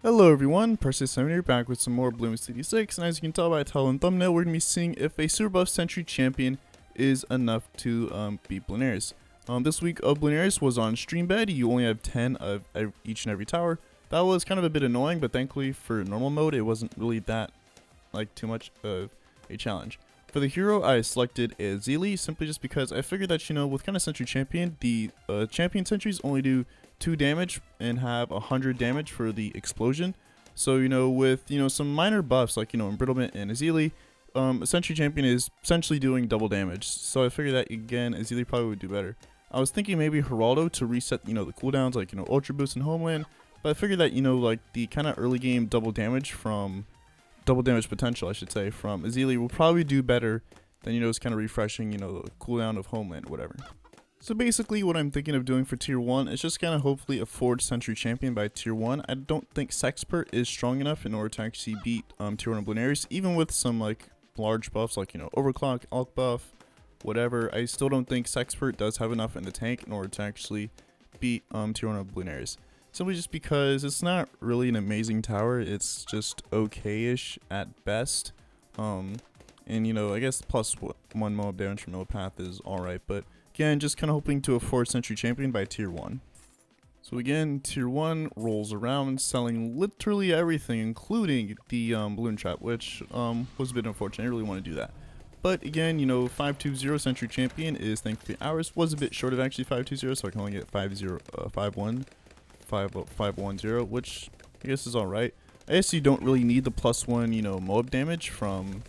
Hello everyone, Percy7 here, back with some more Bloons CD6, and as you can tell by the title and thumbnail, we're going to be seeing if a super buff Sentry champion is enough to beat Bloonarius. This week of Bloonarius was on stream bed. You only have 10 of each and every tower. That was kind of a bit annoying, but thankfully for normal mode, it wasn't really that, too much of a challenge. For the hero, I selected Azili simply just because I figured that, with kind of Sentry champion, the champion Sentries only do 2 damage and have 100 damage for the explosion. So, with, some minor buffs like, Embrittlement and Azili, a Sentry champion is essentially doing double damage. So I figured that, again, Azili probably would do better. I was thinking maybe Geraldo to reset, the cooldowns like, Ultra Boost and Homeland. But I figured that, like, the kind of early game double damage potential, I should say, from Azili will probably do better than, just kind of refreshing, the cooldown of Homeland or whatever. So basically what I'm thinking of doing for tier 1 is just kind of hopefully a forward Sentry champion by tier 1. I don't think Sexpert is strong enough in order to actually beat tier 1 of Bloonarius, even with some like large buffs like, Overclock, Alk buff, whatever. I still don't think Sexpert does have enough in the tank in order to actually beat tier 1 of Bloonarius. Simply just because it's not really an amazing tower, it's just okay-ish at best. And I guess plus 1 mob damage from Path is alright, but again, just kind of hoping to afford Sentry champion by tier 1. So again, tier 1 rolls around selling literally everything, including the balloon trap, which was a bit unfortunate. I really want to do that. But again, 520 Sentry champion is thankfully ours. Was a bit short of actually 520, so I can only get 510, which I guess is alright. I guess you don't really need the +1, mob damage from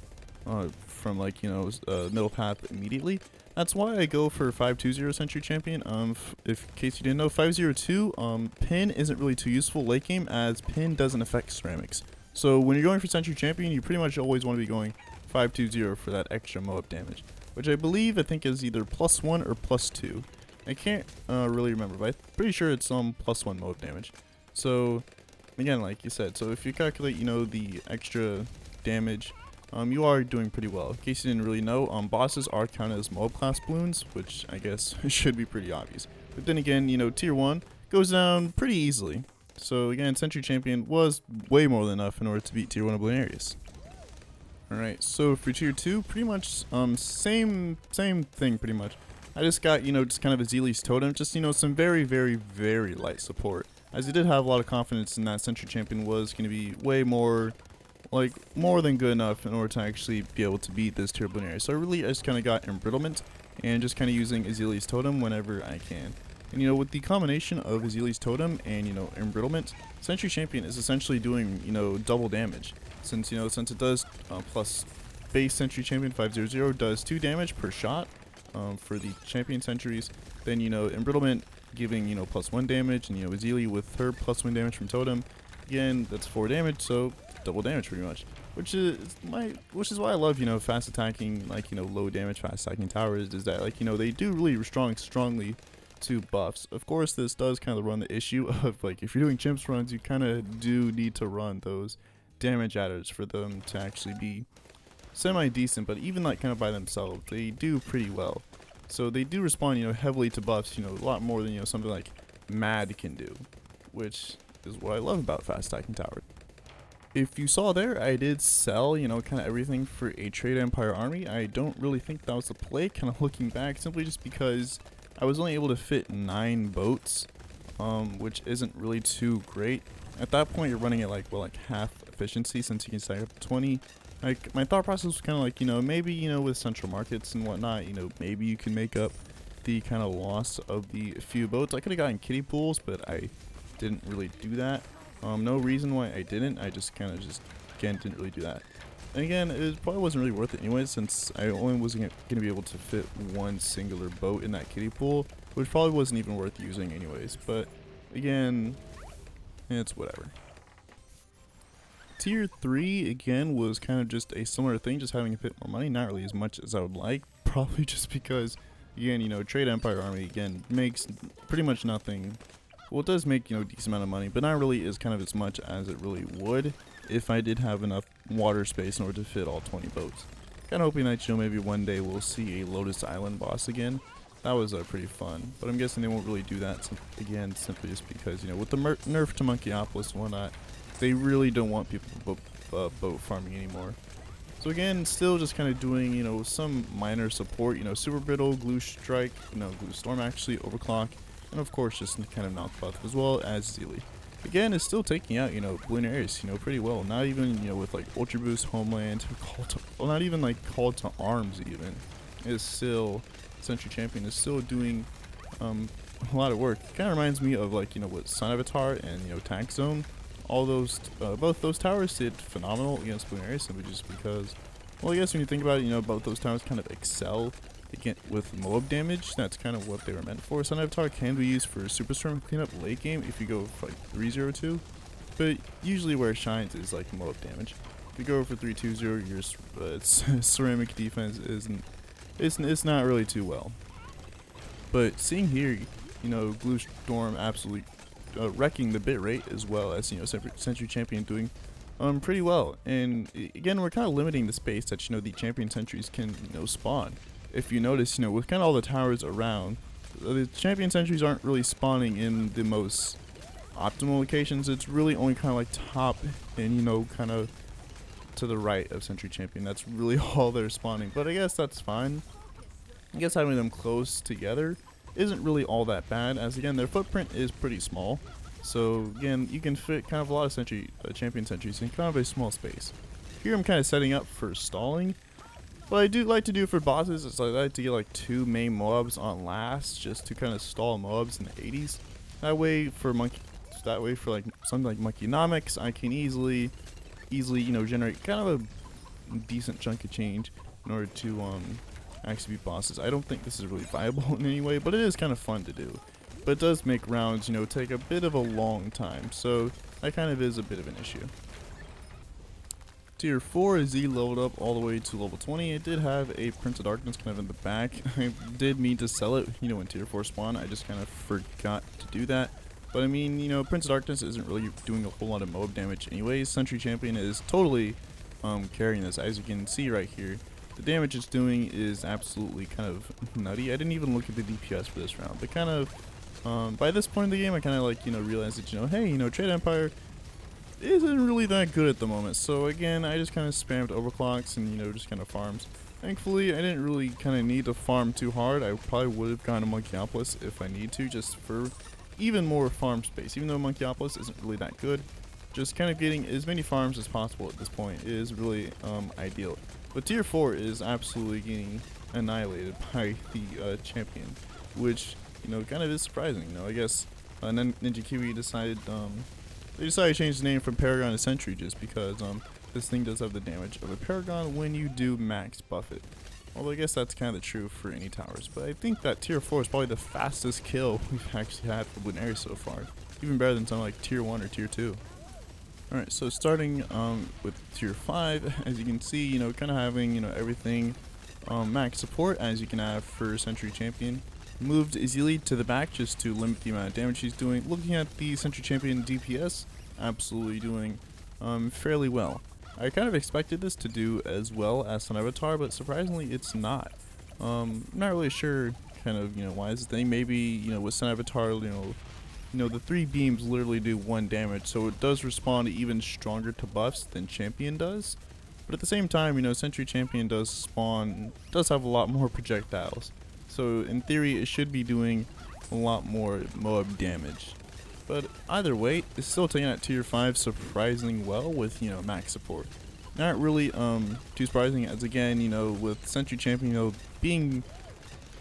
like, middle path immediately. That's why I go for 520 Sentry champion. In case you didn't know, 502 pin isn't really too useful late game, as pin doesn't affect ceramics. So when you're going for Sentry champion, you pretty much always want to be going 520 for that extra mob damage, which I think is either +1 or +2. I can't really remember, but I'm pretty sure it's +1 mob damage. So again, like you said, so if you calculate, the extra damage, you are doing pretty well. In case you didn't really know, bosses are counted as mob class Bloons, which I guess should be pretty obvious. But then again, tier 1 goes down pretty easily. So again, Sentry champion was way more than enough in order to beat tier 1 of Bloonarius. Alright, so for tier 2, pretty much same thing pretty much. I just got, just kind of Azili's totem, just, some very, very, very light support. As he did have a lot of confidence in that Sentry champion was going to be way more, more than good enough in order to actually be able to beat this tier Bloonarius. So I just kind of got Embrittlement and just kind of using Azili's totem whenever I can. And, with the combination of Azili's totem and, Embrittlement, Sentry champion is essentially doing, double damage. Since, since it does plus base Sentry champion 500 does 2 damage per shot. For the champion sentries, then Embrittlement giving +1 damage, and Azili with her +1 damage from totem, again that's 4 damage, so double damage pretty much, which is why I love fast attacking, low damage fast attacking towers, is that they do really respond strongly to buffs. Of course, this does kind of run the issue of if you're doing chimps runs, you kind of do need to run those damage adders for them to actually be semi-decent, but even kind of by themselves, they do pretty well. So they do respond, heavily to buffs, a lot more than, something like Mad can do, which is what I love about fast attacking towers. If you saw there, I did sell, kind of everything for a Trade Empire army. I don't really think that was the play, kind of looking back, simply just because I was only able to fit 9 boats, which isn't really too great. At that point, you're running at half efficiency, since you can stack up to 20. My thought process was kind of maybe, with central markets and whatnot, maybe you can make up the kind of loss of the few boats. I could have gotten kiddie pools, but I didn't really do that. No reason why I didn't. I just kind of again, didn't really do that. And again, it probably wasn't really worth it anyway, since I only wasn't going to be able to fit 1 singular boat in that kiddie pool, which probably wasn't even worth using anyways. But again, it's whatever. Tier 3, again, was kind of just a similar thing, just having a bit more money, not really as much as I would like, probably just because, again, Trade Empire Army, again, makes pretty much nothing. Well, it does make, decent amount of money, but not really as kind of as much as it really would if I did have enough water space in order to fit all 20 boats. Kind of hoping that, maybe one day we'll see a Lotus Island boss again. That was pretty fun, but I'm guessing they won't really do that, again, simply just because, with the nerf to Monkeyopolis and whatnot, they really don't want people boat farming anymore. So again, still just kind of doing, you know, some minor support, you know, Super Brittle, Glue Strike, Glue Storm actually, Overclock, and of course just kind of Knock Buff as well as Zeely. Again, it's still taking out, you know, Bloonarius, you know, pretty well. Not even, you know, with like Ultra Boost, Homeland, well, not even like Call to Arms even. It's still, Sentry Champion is still doing a lot of work. Kind of reminds me of like, you know, with Sun Avatar and, you know, Tank Zone. All those, both those towers did phenomenal against Bloonarius simply just because, well, I guess when you think about it, you know, both those towers kind of excel again with mob damage. That's kind of what they were meant for. Sun Avatar can be used for Superstorm cleanup late game if you go for like 3-0-2, but usually where it shines is like mob damage. If you go for 3-2-0, your ceramic defense it's not really too well. But seeing here, you know, Glue Storm absolutely wrecking the bit rate as well as, you know, Sentry Champion doing pretty well. And again, we're kind of limiting the space that, you know, the champion sentries can, you know, spawn. If you notice, you know, with kind of all the towers around, the champion sentries aren't really spawning in the most optimal locations. It's really only kind of like top and, you know, kind of to the right of Sentry Champion. That's really all they're spawning. But I guess that's fine. I guess having them close together isn't really all that bad, as again their footprint is pretty small. So again, you can fit kind of a lot of champion sentries in kind of a small space. Here I'm kind of setting up for stalling. What I do like to do for bosses is I like to get like 2 main mobs on last, just to kind of stall mobs in the 80s. That way for like something like Monkeynomics, I can easily you know, generate kind of a decent chunk of change in order to actually beat bosses. I don't think this is really viable in any way, but it is kind of fun to do. But it does make rounds, you know, take a bit of a long time, so that kind of is a bit of an issue. Tier 4 is Z leveled up all the way to level 20. It did have a Prince of Darkness kind of in the back. I did mean to sell it, you know, when Tier 4 spawned. I just kind of forgot to do that. But I mean, you know, Prince of Darkness isn't really doing a whole lot of mob damage anyways. Sentry Champion is totally carrying this, as you can see right here. The damage it's doing is absolutely kind of nutty. I didn't even look at the DPS for this round, but kind of by this point in the game, I kind of like, you know, realized that, you know, hey, you know, Trade Empire isn't really that good at the moment. So again, I just kind of spammed overclocks and, you know, just kind of farms. Thankfully, I didn't really kind of need to farm too hard. I probably would have gone to Monkeynomics if I need to, just for even more farm space. Even though Monkeynomics isn't really that good, just kind of getting as many farms as possible at this point is really ideal. But Tier 4 is absolutely getting annihilated by the champion, which, you know, kind of is surprising. You know, I guess Ninja Kiwi decided they decided to change the name from Paragon to Sentry just because this thing does have the damage of a Paragon when you do max buff it. Although I guess that's kind of true for any towers, but I think that Tier 4 is probably the fastest kill we've actually had for Bloonarius so far, even better than something like Tier 1 or Tier 2. Alright, so starting with Tier 5, as you can see, you know, kind of having, you know, everything max support as you can have for Sentry Champion. Moved Zeely to the back just to limit the amount of damage he's doing. Looking at the Sentry Champion DPS, absolutely doing fairly well. I kind of expected this to do as well as Sun Avatar, but surprisingly it's not. Not really sure kind of, you know, why is this thing. Maybe, you know, with Sun Avatar, you know, the 3 beams literally do 1 damage, so it does respond even stronger to buffs than Champion does. But at the same time, you know, Sentry Champion does have a lot more projectiles. So in theory, it should be doing a lot more mob damage. But either way, it's still taking out Tier 5 surprisingly well with, you know, max support. Not really too surprising, as again, you know, with Sentry Champion, you know, being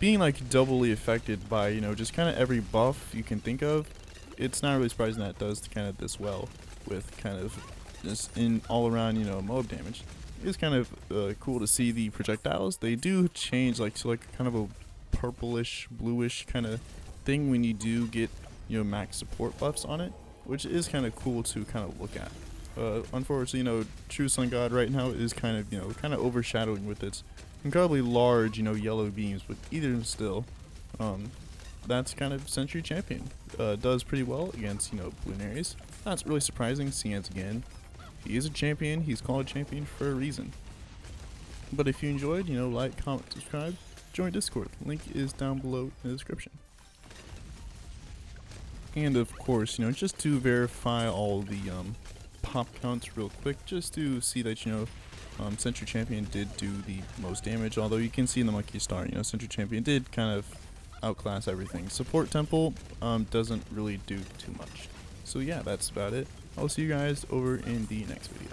like doubly affected by, you know, just kind of every buff you can think of. It's not really surprising that it does kind of this well with kind of just in all around, you know, mob damage. It's kind of cool to see the projectiles. They do change like to like kind of a purplish, bluish kind of thing when you do get, you know, max support buffs on it, which is kind of cool to kind of look at. Unfortunately, you know, True Sun God right now is kind of, you know, kind of overshadowing with its incredibly large, you know, yellow beams, but either still, that's kind of Sentry Champion. Does pretty well against, you know, Bloonarius. That's really surprising, seeing as again, he is a champion, he's called a champion for a reason. But if you enjoyed, you know, like, comment, subscribe, join Discord. Link is down below in the description. And of course, you know, just to verify all the pop counts real quick just to see that, you know, Sentry Champion did do the most damage, although you can see in the Monkey Star, you know, Sentry Champion did kind of outclass everything. Support Temple doesn't really do too much. So yeah, that's about it. I'll see you guys over in the next video.